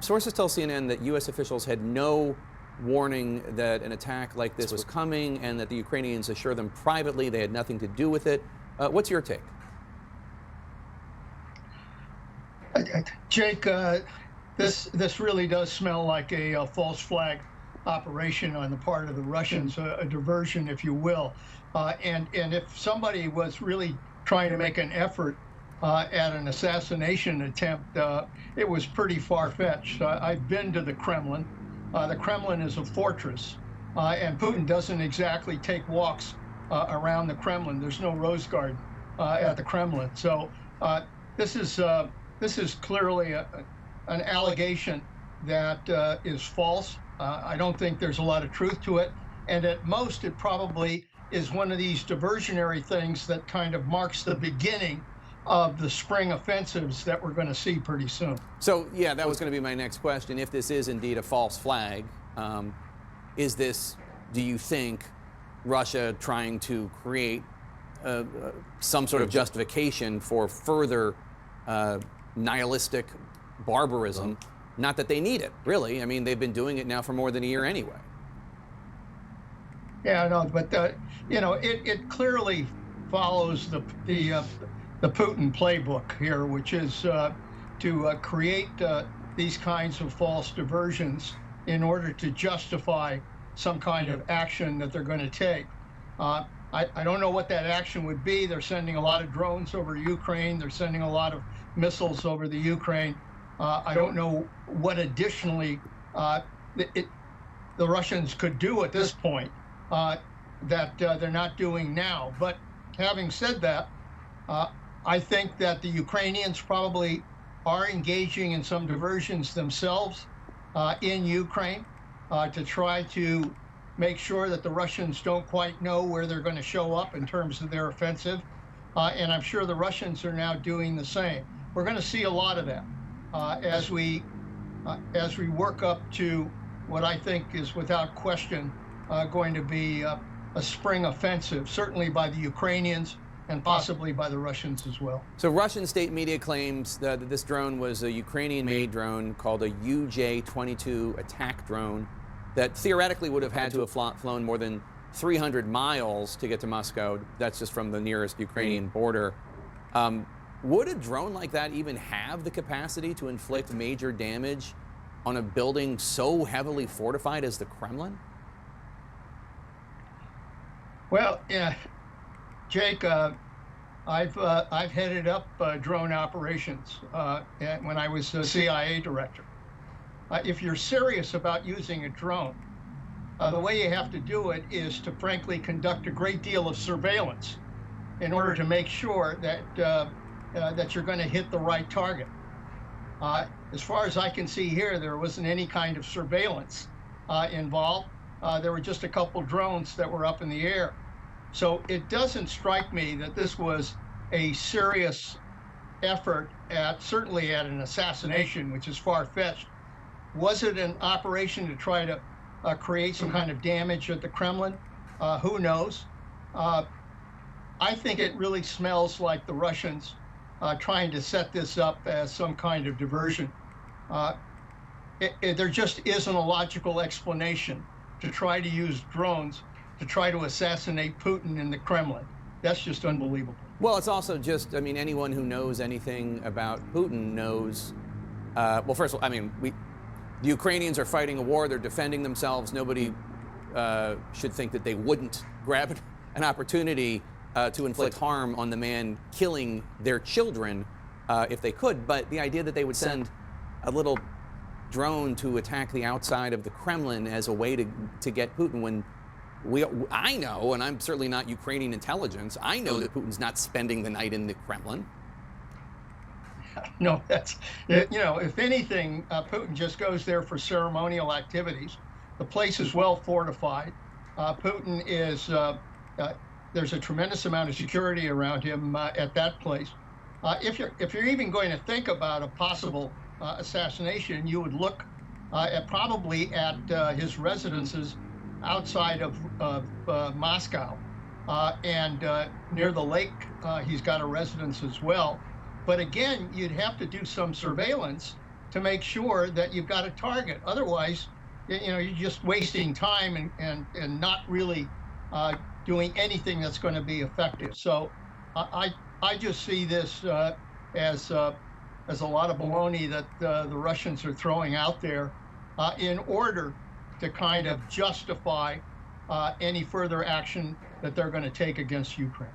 Sources tell CNN that U.S. officials had no warning that an attack like this was coming and that the Ukrainians assure them privately they had nothing to do with it. What's your take? Jake, this really does smell like a false flag operation on the part of the Russians, a diversion, if you will. And if somebody was really trying to make an effort at an assassination attempt, it was pretty far-fetched. I've been to the Kremlin. The Kremlin is a fortress, and Putin doesn't exactly take walks around the Kremlin. There's no rose garden at the Kremlin. So this is clearly an allegation that is false. I don't think there's a lot of truth to it. And at most, it probably is one of these diversionary things that kind of marks the beginning of the spring offensives that we're going to see pretty soon. So, yeah, that was going to be my next question. If this is indeed a false flag, is this, do you think, Russia trying to create some sort of justification for further nihilistic barbarism? Not that they need it, really. I mean, they've been doing it now for more than a year anyway. Yeah, no, but it clearly follows the Putin playbook here, which is to create these kinds of false diversions in order to justify some kind of action that they're going to take. I don't know what that action would be. They're sending a lot of drones over Ukraine. They're sending a lot of missiles over the Ukraine. I don't know what additionally the Russians could do at this point that they're not doing now. But having said that, I think that the Ukrainians probably are engaging in some diversions themselves in Ukraine to try to make sure that the Russians don't quite know where they're going to show up in terms of their offensive. And I'm sure the Russians are now doing the same. We're going to see a lot of that as we work up to what I think is without question going to be a spring offensive, certainly by the Ukrainians and possibly by the Russians as well. So Russian state media claims that this drone was a Ukrainian-made drone called a UJ-22 attack drone that theoretically would have had to have flown more than 300 miles to get to Moscow. That's just from the nearest Ukrainian border. Would a drone like that even have the capacity to inflict major damage on a building so heavily fortified as the Kremlin? Well, yeah, Jake, I've headed up drone operations when I was CIA director. If you're serious about using a drone, the way you have to do it is to frankly conduct a great deal of surveillance in order to make sure that that you're going to hit the right target. As far as I can see here, there wasn't any kind of surveillance involved. There were just a couple drones that were up in the air. So it doesn't strike me that this was a serious effort certainly at an assassination, which is far-fetched. Was it an operation to try to create some kind of damage at the Kremlin? Who knows? I think it really smells like the Russians trying to set this up as some kind of diversion. There just isn't a logical explanation to try to use drones to try to assassinate Putin in the Kremlin. That's just unbelievable. Well, it's also just, I mean, anyone who knows anything about Putin knows, well, first of all, I mean, the Ukrainians are fighting a war, they're defending themselves. Nobody should think that they wouldn't grab an opportunity to inflict harm on the man killing their children if they could. But the idea that they would send a little drone to attack the outside of the Kremlin as a way to get Putin, when I know, and I'm certainly not Ukrainian intelligence, I know that Putin's not spending the night in the Kremlin. No, that's, if anything, Putin just goes there for ceremonial activities. The place is well fortified. Putin is, there's a tremendous amount of security around him at that place. If you're even going to think about a possible assassination, you would look probably at his residences outside of Moscow, and near the lake he's got a residence as well. But again, you'd have to do some surveillance to make sure that you've got a target. Otherwise, you're just wasting time and not really doing anything that's going to be effective. So I just see this as a lot of baloney that the Russians are throwing out there in order to kind of justify any further action that they're going to take against Ukraine.